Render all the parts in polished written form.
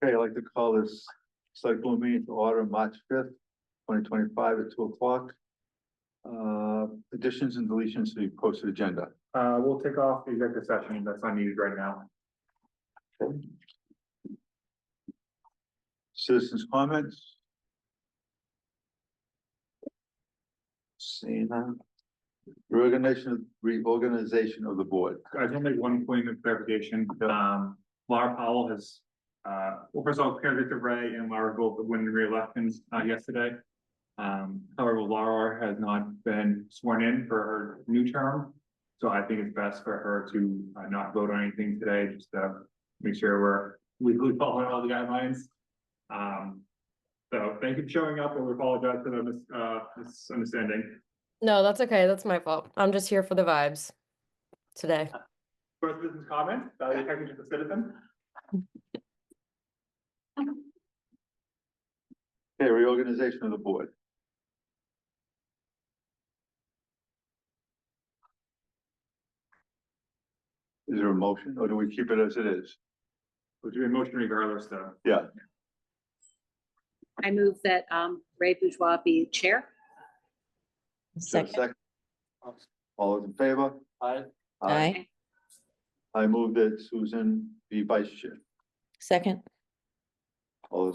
Okay, I'd like to call this select board meeting to order March 5th, 2025 at 2 o'clock. Additions and deletions to the posted agenda. We'll take off the executive session. That's not needed right now. Citizens' comments? Seeing none. Reorganization of the board. I just want to make one point of clarification. Laura Powell has, well, first of all, Victor Ray and Laura both win re-elections yesterday. However, Laura has not been sworn in for her new term. So I think it's best for her to not vote on anything today, just to make sure we're legally following all the guidelines. So thank you for showing up, and we apologize for the misunderstanding. No, that's okay. That's my fault. I'm just here for the vibes today. First business comment, value package of the citizen. Okay, reorganization of the board. Is there a motion, or do we keep it as it is? We'll do a motion regardless, though. Yeah, I move that Ray Bourgeois be chair. second. All those in favor? Aye. Aye. I move that Susan be vice chair. Second. All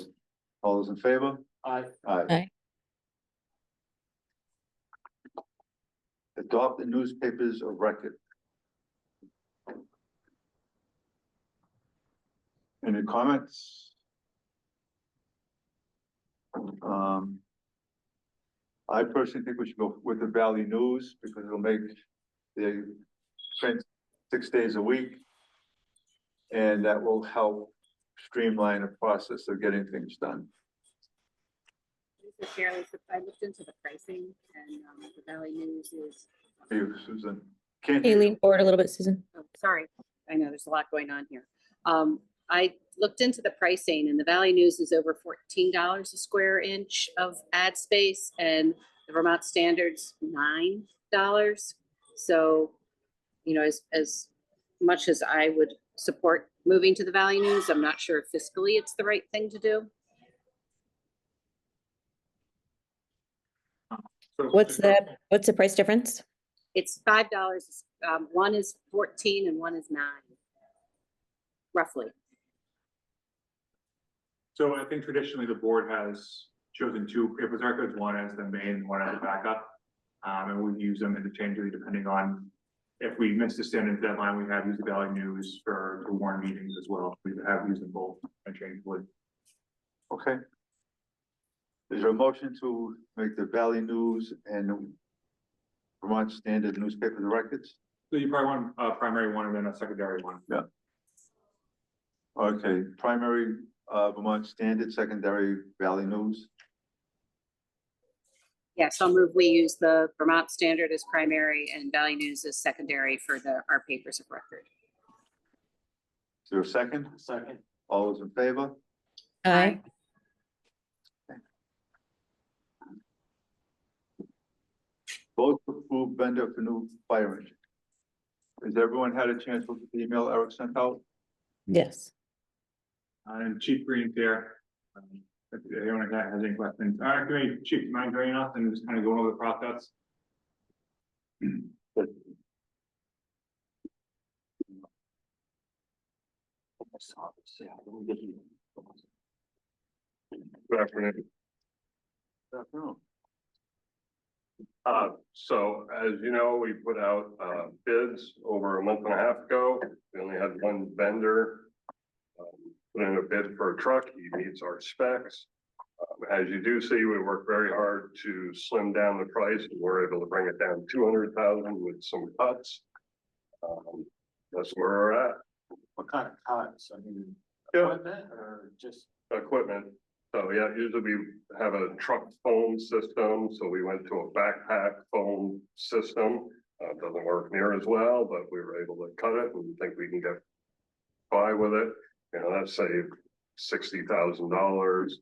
those in favor? Aye. Aye. Aye. Adopt the newspapers of record. Any comments? I personally think we should go with the Valley News because it'll make the print 6 days a week. And that will help streamline the process of getting things done. I looked into the pricing and the Valley News is. Hey, Susan. Can't Can you lean forward a little bit, Susan? Oh, sorry, I know there's a lot going on here. I looked into the pricing and the Valley News is over $14 a square inch of ad space and the Vermont Standard's $9. So, you know, as much as I would support moving to the Valley News, I'm not sure if fiscally it's the right thing to do. So What's the price difference? It's $5. One is 14 and one is 9, roughly. So I think traditionally the board has chosen two paper records, one as the main and one as a backup. And we use them interchangeably depending on if we miss the standard deadline, we have used the Valley News for the warrant meetings as well. We have used them both interchangeably. Okay. Is there a motion to make the Valley News and Vermont Standard newspapers of records? So you probably want a primary one and then a secondary one. Yeah. Okay, primary Vermont Standard, secondary Valley News. Yes, I'll move we use the Vermont Standard as primary and Valley News as secondary for our papers of record. Is there a second? Second. All those in favor? Aye. Vote to approve vendor for new fire engine. Has everyone had a chance to look at the email Eric sent out? Yes. And Chief Green's here. If anyone has any questions, Chief, mind joining us and just kind of going over the process? Good afternoon. Good afternoon. So as you know, we put out bids over a month and a half ago. We only had one vendor put in a bid for a truck. He meets our specs. As you do see, we worked very hard to slim down the price, and we're able to bring it down 200,000 with some cuts. That's where we're at. What kind of cuts? I mean, Yeah. equipment or just? Equipment. So yeah, usually we have a truck foam system, so we went to a backpack foam system. Doesn't work near as well, but we were able to cut it and think we can get by with it. You know, that saved $60,000.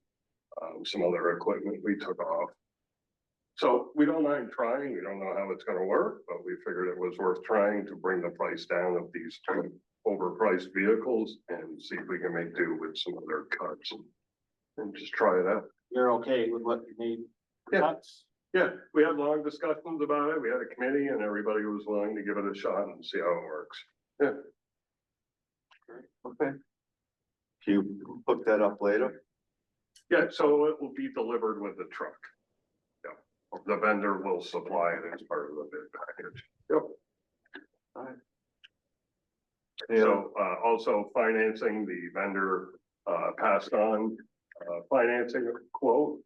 Some other equipment we took off. So we don't mind trying. We don't know how it's gonna work, but we figured it was worth trying to bring the price down of these two overpriced vehicles and see if we can make do with some other cuts. And just try it out. You're okay with what you need? Yeah. Cuts? Yeah, we had long discussions about it. We had a committee and everybody was willing to give it a shot and see how it works. Yeah, Okay. You hook that up later? yeah, so it will be delivered with the truck. Yeah, the vendor will supply it as part of the bid package. Yep. Yeah, So, also financing, the vendor, passed on, financing quote,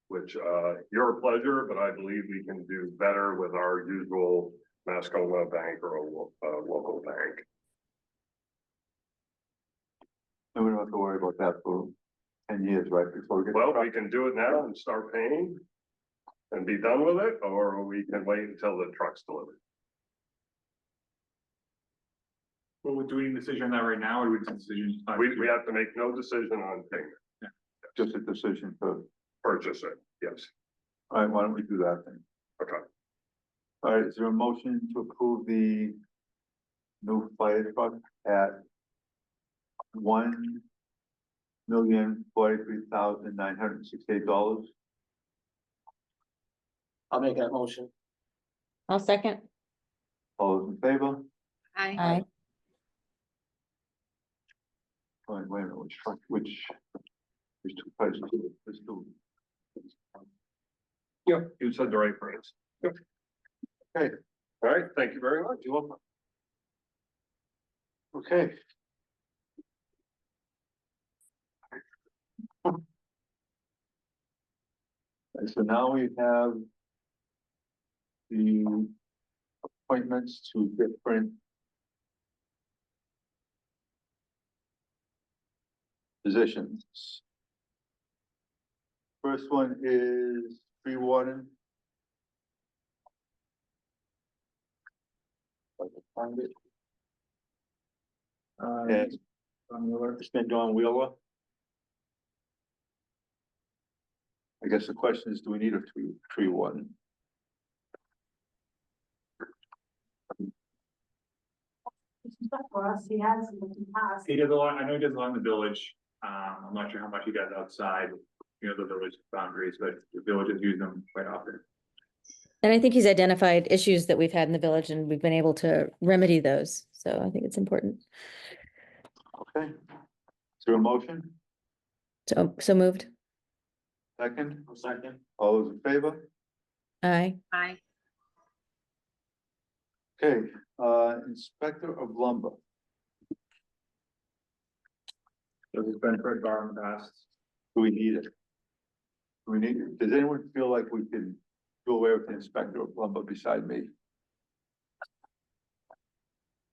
which, your pleasure, but I believe we can do better with our usual Mascoma bank or a local bank. and we don't have to worry about that for 10 years, right, before we get. Well, we can do it now and start paying and be done with it, or we can wait until the truck's delivered. Well, do we need a decision on that right now, or do we need a decision? We have to make no decision on payment, Just a decision to, purchase it, yes. all right, why don't we do that then? Okay. All right, is there a motion to approve the new fire truck at $1,043,968? I'll make that motion. I'll second. All those in favor? Hi. Aye. Wait a minute, which truck, which? There's two prices, there's two. Yep, you said the right price. Yep. Okay. All right, thank you very much. You're welcome. Okay. And so now we have the appointments to different positions. First one is tree warden. If I can find it. And it's been Don Wheeler. I guess the question is, do we need a tree warden? For us, he has in the past. He does a lot, I know he does a lot in the village, I'm not sure how much he does outside, the village boundaries, but the villages use them quite often. And I think he's identified issues that we've had in the village and we've been able to remedy those. So I think it's important. Okay. Is there a motion? So moved. Second? Second. All those in favor? Aye. Hi. Okay, inspector of lumber. So it's been Fred Barr in the past. Do we need it? Do we need it? Does anyone feel like we can do away with the inspector of lumber beside me?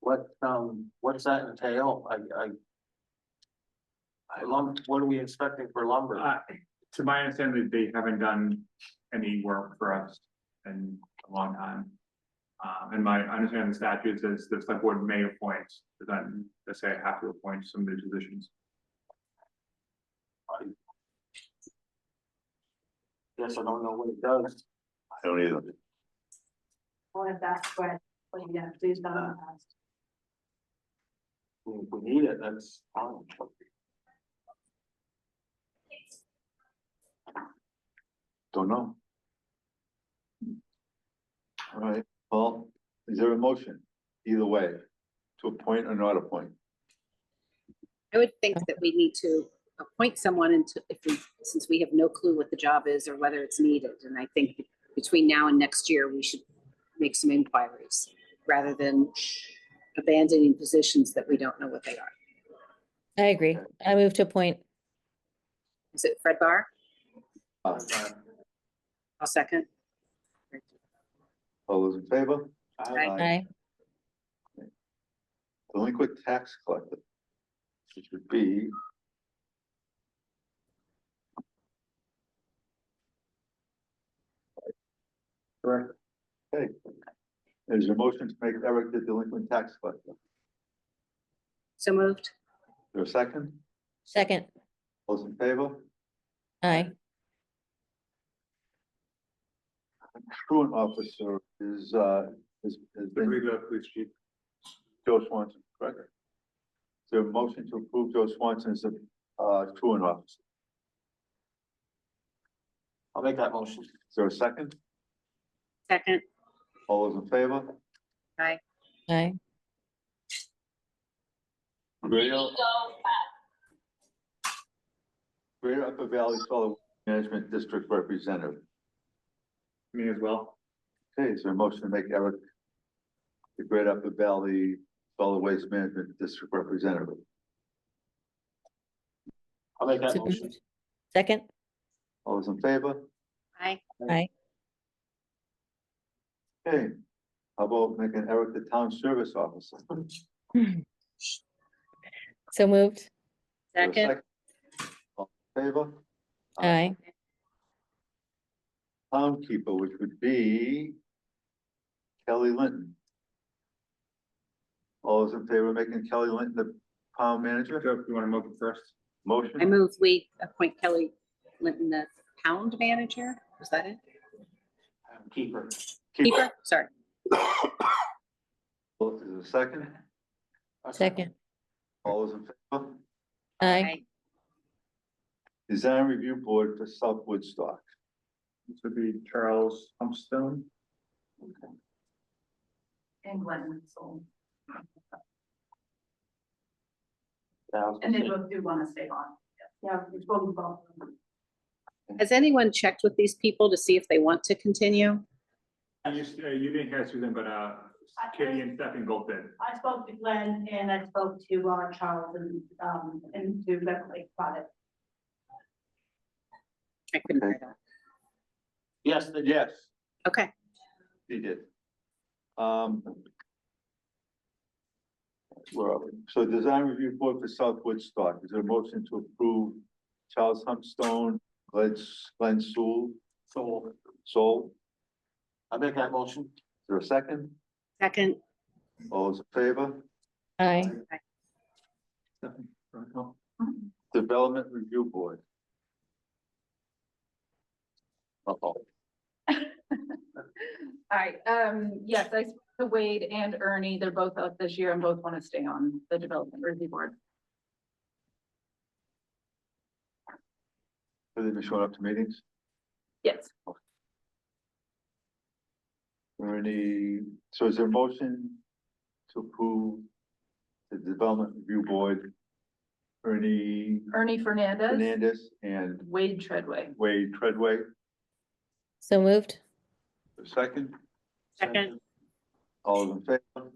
What's that entail? What are we expecting for lumber? To my understanding, they haven't done any work for us in a long time. And my understanding of the statute says the select board may appoint, but then they say I have to appoint some of the positions. Guess I don't know what it does. I don't either. Well, if that's what you have to do, done in the past. If we need it, that's fine. Don't know. All right, well, is there a motion either way to appoint or not appoint? I would think that we need to appoint someone into, since we have no clue what the job is or whether it's needed. And I think between now and next year, we should make some inquiries rather than abandoning positions that we don't know what they are. I agree. I move to appoint. Is it Fred Barr? Uh, I'll second. All those in favor? Aye. Delinquent tax collector. It should be. Correct. Okay. Is there a motion to make Eric the delinquent tax collector? So moved. Is there a second? Second. Those in favor? Aye. truant officer is, has been The police chief. Joe Swanson, correct? Is there a motion to approve Joe Swanson as a, truant officer? I'll make that motion. Is there a second? Second, All those in favor? Aye. Greater Greater Upper Valley Solid Waste Management District Representative. Me as well. Okay, is there a motion to make Eric the Greater Upper Valley Solid Waste Management District Representative? I'll make that So motion. moved. Second? All those in favor? aye. Aye. Okay, how about making Eric the Town Service Officer? So moved. Is there a Second, All in favor? Aye. Town Keeper, which would be Kelly Linton. All those in favor of making Kelly Linton the town manager? Joe, you want to move it first? I Motion, move we appoint Kelly Linton the pound manager. Was that it? Keeper. Keeper, sorry. Is there a second? Second. All those in favor? Aye. Design Review Board for South Woodstock. This would be Charles Humpstone. And Glenn, so, Yeah, and they both do want to stay on. Yeah, it's both. Has anyone checked with these people to see if they want to continue? You didn't hear Susan, but Kitty and Stephanie both did. I spoke to Glenn and I spoke to Charles and to Beverly about it. I couldn't hear that. Yes, they did. Yes, Okay, he did. Where are we? So Design Review Board for South Woodstock, is there a motion to approve Charles Humpstone, Glenn Sewell, Soul? I'll make that motion. Is there a second? second, All those in favor? Aye. Stephanie, roll call. Development Review Board. Uh-oh. All right, yes, I spoke to Wade and Ernie. They're both up this year and both want to stay on the development review board. Have they been showing up to meetings? Yes, So is there a motion to approve the Development Review Board? Ernie Ernie Fernandez, Fernandez and Wade Treadway. Wade Treadway, So moved. a second, second, all those in favor?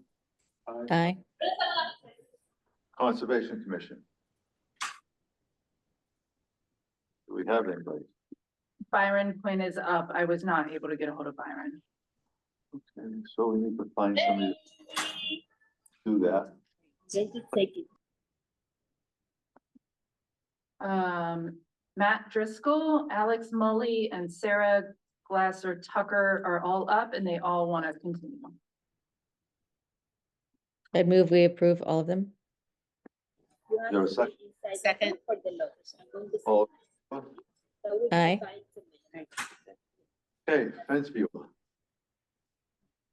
Aye. Conservation Commission. Do we have anybody? Byron Quinn is up. I was not able to get a hold of Byron. Okay, so we need to find somebody to do that. Matt Driscoll, Alex Mully, and Sarah Glasser Tucker are all up and they all want to continue. I move we approve all of them. Is there a second? second, All, Aye. okay, fence viewer.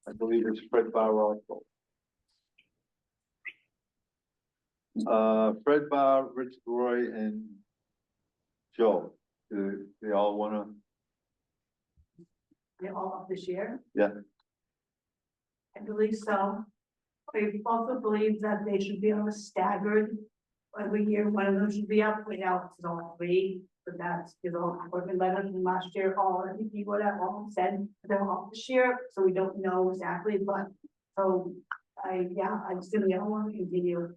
I believe it's Fred Barr also. Fred Barr, Rich Roy, and Joe, do they all wanna, They're all up this year. yeah, I believe so. I also believe that they should be on a staggered. Every year, one of them should be up, without all three, but that's, we've been better than last year, all, I think people that all said they're off this year, so we don't know exactly, but, so, I assume the other one continue.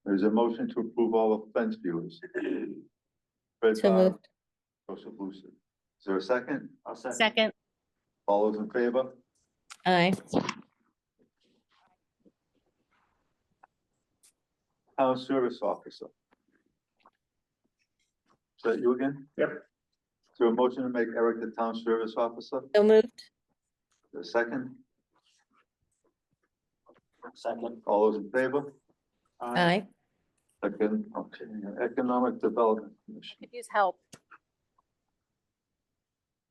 there's a motion to approve all the fence viewers. Fred So Barr, moved. Joseph Lucy. Is there a second? I'll second. second, All those in favor? Aye. Town Service Officer. Is that you again? Yep. Is there a motion to make Eric the Town Service Officer? So moved. Is there a second? Second. All those in favor? Aye. Second, okay, Economic Development Commission. could use help.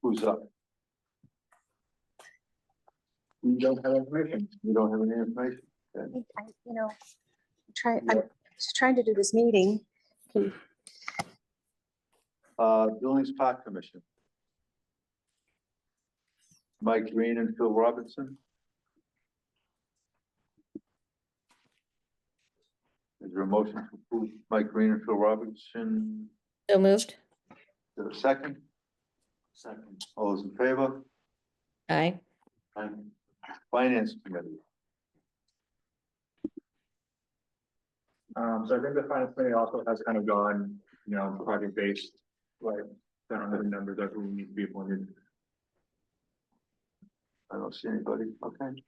Who's up? You don't have information? You don't have any information? I'm just trying to do this meeting. Buildings Park Commission. Mike Green and Phil Robinson. Is there a motion to approve Mike Green and Phil Robinson? So moved. Is there a second? Second. All those in favor? Aye. Finance Committee. So I think the finance committee also has kind of gone, project based, like, I don't have the numbers that we need to be appointed. I don't see anybody, okay.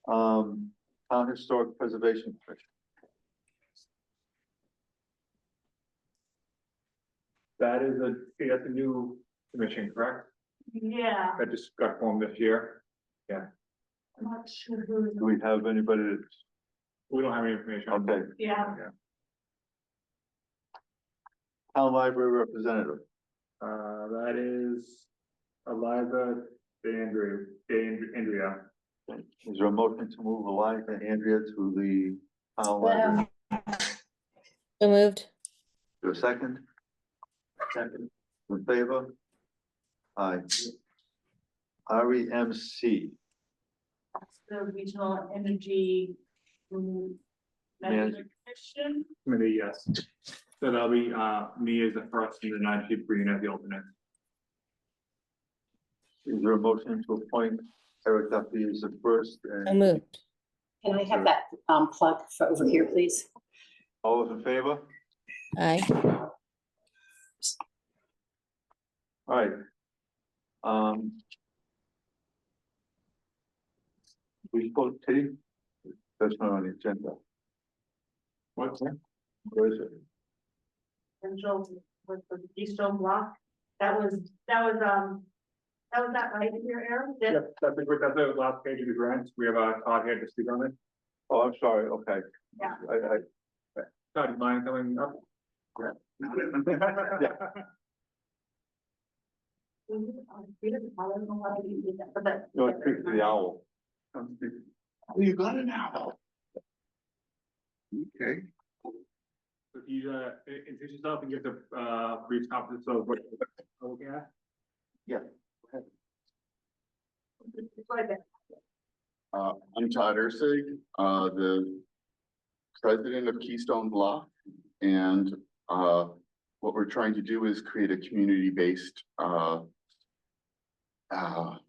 Town Historic Preservation Commission. That's a new commission, correct? Yeah, That just got formed this year. I'm not sure who. Do we have anybody that's, We don't have any information. okay, Yeah, Town Library Representative, That is Eliza Andrea. is there a motion to move Eliza and Andrea to the Town Library? So moved. Is there a second? Second. In favor? Aye. REMC, that's the Regional Energy. Management Commission. Committee, yes. So that'll be, me as the first and then Najib Green as the alternate. is there a motion to appoint Eric Duffy as the first So and moved. Can I have that plug for over here, please? all those in favor? Aye. All right. We spoke to, that's not on the agenda. What's that? Where is it? Central with the Keystone Block. That was that right here, Aaron? Yep, that's the last page of the grant. We have Todd here to speak on it. Oh, I'm sorry, okay. Yeah. Todd, you mind coming up? Yeah. I don't know why I did that, but that. No, speak to the owl. You got it now. Okay. So if you, introduce yourself and give the, brief synopsis of what you're looking at. It's like that. I'm Todd Ursig, the president of Keystone Block, and what we're trying to do is create a community-based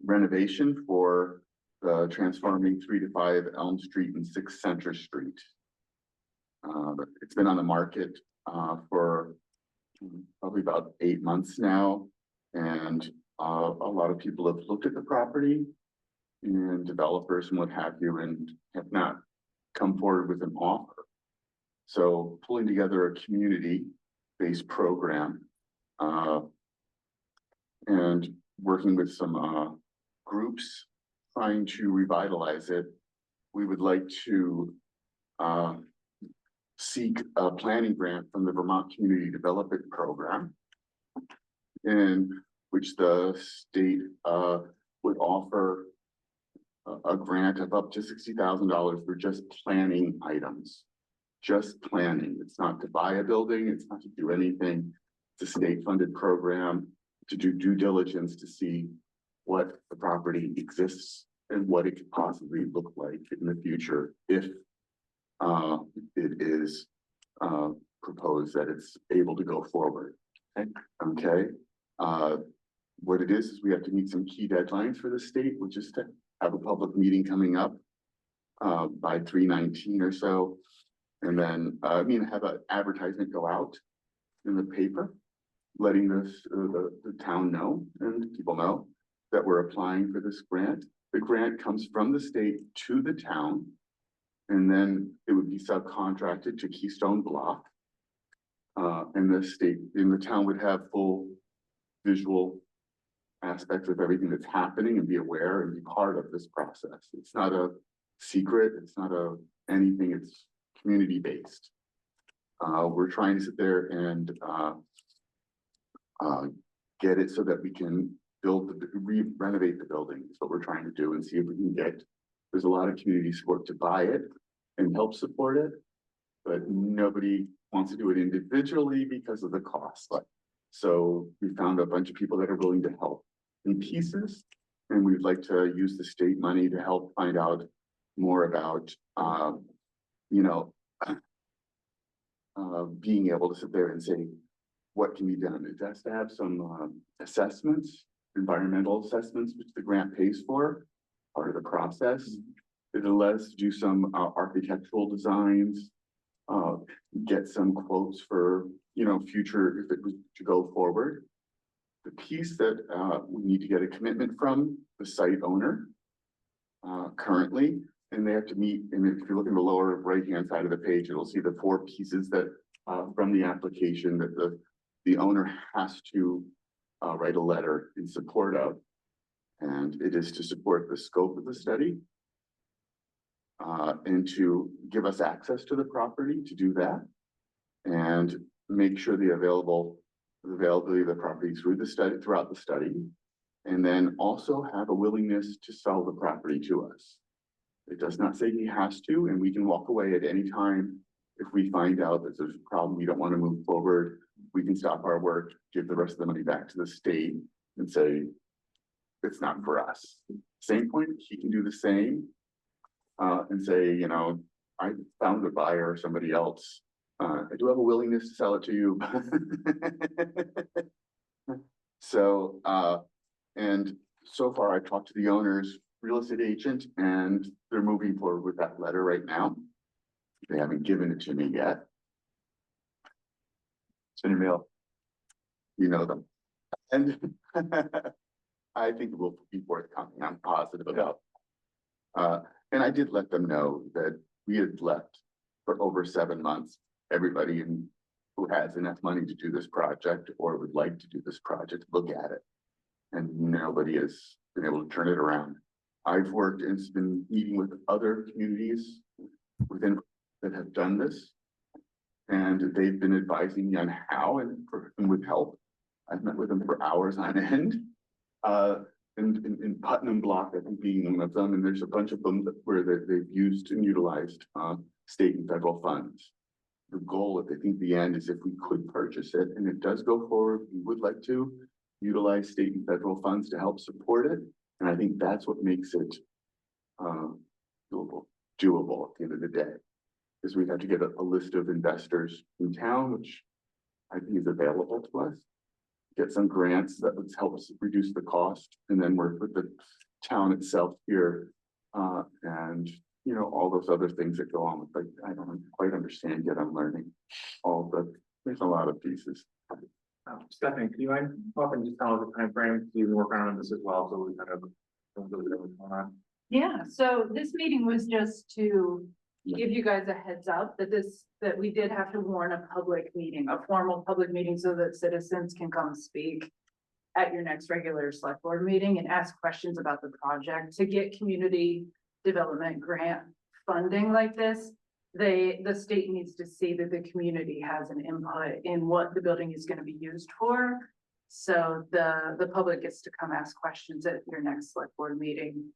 renovation for transforming 3 to 5 Elm Street and 6 Center Street. It's been on the market for probably about 8 months now, and a lot of people have looked at the property and developers and what have you, and have not come forward with an offer. So pulling together a community-based program and working with some groups trying to revitalize it, we would like to seek a planning grant from the Vermont Community Development Program, in which the state would offer a grant of up to $60,000 for just planning items. Just planning. It's not to buy a building, it's not to do anything. It's a state-funded program to do due diligence to see what the property exists and what it could possibly look like in the future if it is proposed that it's able to go forward. Okay. What it is we have to meet some key deadlines for the state, which is to have a public meeting coming up by 3/19 or so. And then, have an advertisement go out in the paper, letting the town know and people know that we're applying for this grant. The grant comes from the state to the town, and then it would be subcontracted to Keystone Block. And the town would have full visual aspects of everything that's happening and be aware and be part of this process. It's not a secret, it's not anything, it's community-based. We're trying to sit there and get it so that we can renovate the building is what we're trying to do and see if we can get, there's a lot of community support to buy it and help support it. But nobody wants to do it individually because of the cost. So we found a bunch of people that are willing to help in pieces. And we'd like to use the state money to help find out more about, you know, being able to sit there and say, what can be done? It has to have some assessments, environmental assessments, which the grant pays for, part of the process. It'll let us do some architectural designs, get some quotes for, you know, future, if it was to go forward. The piece that we need to get a commitment from the site owner currently, and they have to meet, and if you look in the lower right-hand side of the page, it'll see the 4 pieces that from the application that the owner has to write a letter in support of. And it is to support the scope of the study and to give us access to the property to do that and make sure the availability of the property throughout the study, and then also have a willingness to sell the property to us. It does not say he has to, and we can walk away at any time if we find out that there's a problem, we don't want to move forward. We can stop our work, give the rest of the money back to the state and say, it's not for us. Same point, he can do the same and say, you know, I found a buyer or somebody else. I do have a willingness to sell it to you. So, and so far I've talked to the owner's real estate agent and they're moving forward with that letter right now. They haven't given it to me yet. It's in your mail. You know them. And I think it will be forthcoming. I'm positive about. And I did let them know that we had left for over 7 months. Everybody who has enough money to do this project or would like to do this project, look at it. And nobody has been able to turn it around. I've worked and been meeting with other communities within that have done this. And they've been advising me on how and with help. I've met with them for hours on end. In Putnam Block, I think being one of them, and there's a bunch of them where they've used and utilized state and federal funds. The goal at the end is if we could purchase it and it does go forward, we would like to utilize state and federal funds to help support it. And I think that's what makes it doable at the end of the day. Because we have to get a list of investors in town, which I think is available to us. Get some grants that would help us reduce the cost, and then work with the town itself here. And you know, all those other things that go on with, like, I don't quite understand yet. I'm learning there's a lot of pieces. Stephanie, can you often just tell us the time frame? You work on this as well, so we kind of don't really know what's going on. Yeah, so this meeting was just to give you guys a heads up that we did have to warn a public meeting, a formal public meeting, so that citizens can come speak at your next regular select board meeting and ask questions about the project. To get community development grant funding like this, the state needs to see that the community has an input in what the building is going to be used for. So the public gets to come ask questions at your next select board meeting.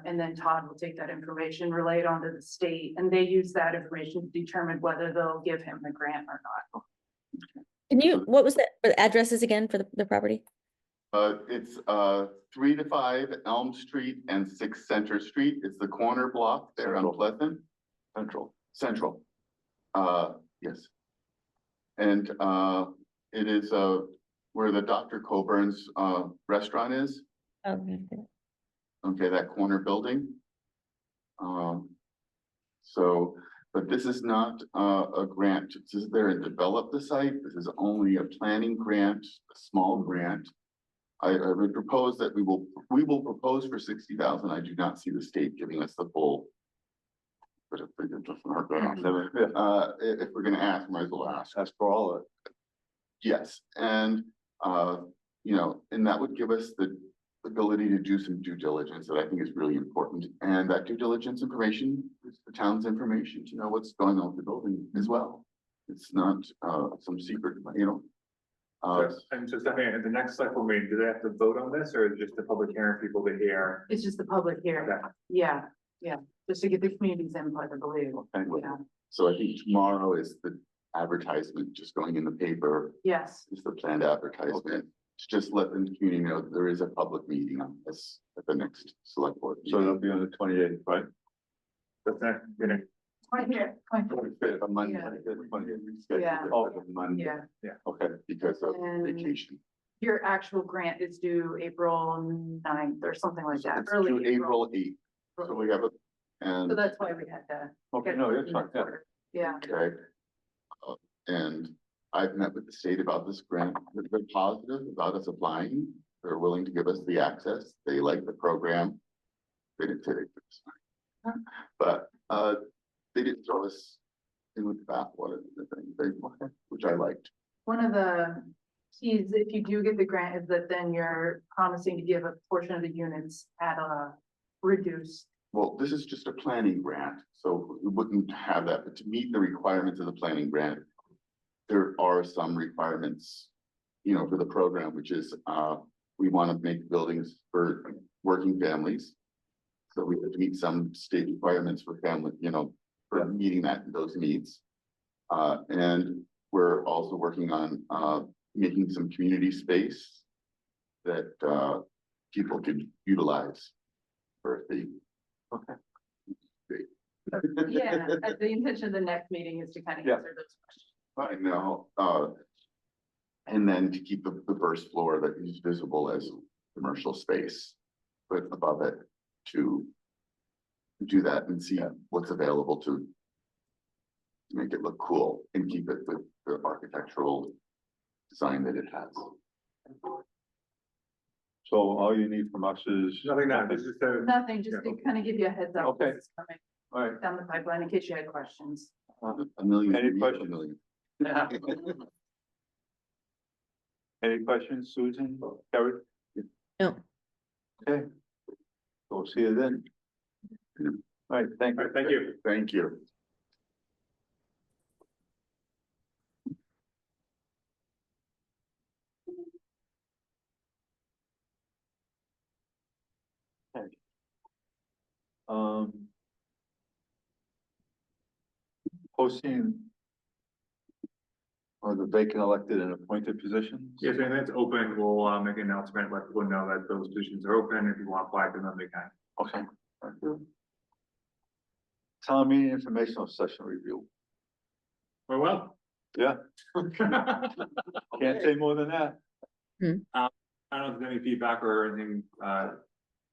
And then Todd will take that information, relay it onto the state, and they use that information to determine whether they'll give him the grant or not. Can you, what was that, the addresses again for the property? It's 3 to 5 Elm Street and 6 Center Street. It's the corner block there on Pleasant. Central. Yes. And it is where the Dr. Coburn's restaurant is. Okay. Okay, that corner building. But this is not a grant to sit there and develop the site. This is only a planning grant, a small grant. I would propose that we will propose for 60,000. I do not see the state giving us the full. But if it doesn't hurt, if we're gonna ask, might as well ask for all of it. Yes, and you know, and that would give us the ability to do some due diligence that I think is really important. And that due diligence information is the town's information to know what's going on with the building as well. It's not some secret, you know. And so Stephanie, at the next select board meeting, do they have to vote on this, or is it just a public hearing for people to hear? It's just the public hearing. Okay. Yeah, just to get the community's input, I believe. Okay. Yeah, So I think tomorrow is the advertisement, just going in the paper, yes. is the planned advertisement. To just let the community know that there is a public meeting on this at the next select board. So it'll be on the 28th, right? That's not, you know, Right here. Right here. A Monday. Yeah. Yeah. Oh, Monday. Yeah, Okay, because of And- vacation. your actual grant is due April 9th or something like that, It's early due April 8th. So we have a, So and, that's why we had to. Okay, get no, it that's in fine, yeah. order. Yeah, okay. And I've met with the state about this grant. They're positive about us applying. They're willing to give us the access. They like the program. They didn't say they did this. But, they didn't throw us in with the bathwater, which I liked. one of the keys, if you do get the grant, is that then you're promising to give a portion of the units at a reduced. Well, this is just a planning grant, so we wouldn't have that, but to meet the requirements of the planning grant. There are some requirements, for the program, which is, we want to make buildings for working families. So we have to meet some state requirements for family, for meeting those needs. And we're also working on, making some community space that, people can utilize for a fee. Okay. Yeah, the intention of the next meeting is to kind of Yeah. answer those questions. I know, and then to keep the first floor that is visible as commercial space, but above it to do that and see what's available to make it look cool and keep it with the architectural design that it has. So all you need from us is. nothing now, this is the, Nothing, just to Yeah. kind of give you a heads up. Okay. this is coming All right, Down the pipeline in case you had questions. A million. Any a questions? million. any questions, Susan, Kerry? No. Okay. We'll see you then. All right, thank all you. right, thank you. Thank you. Um. Posting. Or the vacant elected and appointed positions? Yes, and it's open, we'll, make an announcement, let people know that those positions are open, if you want to apply to them, they can. Okay. Thank you. Town meeting informational session review. Well. Yeah, I can't say more than that. don't know if there's any feedback or anything,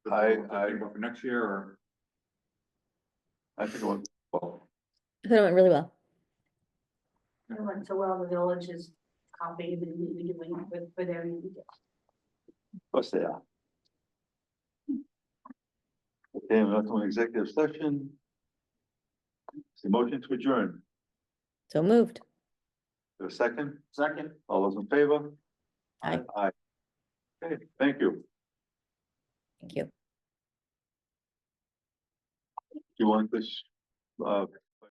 for next year, or, I think it went well. I thought it went really well. I went so well, the village is copying and doing with their. Of course they are. Okay, we're not doing executive session. The motion to adjourn. So moved. A second? Second. All those in favor? Aye. Aye. Okay, thank you. Thank you. Do you want this,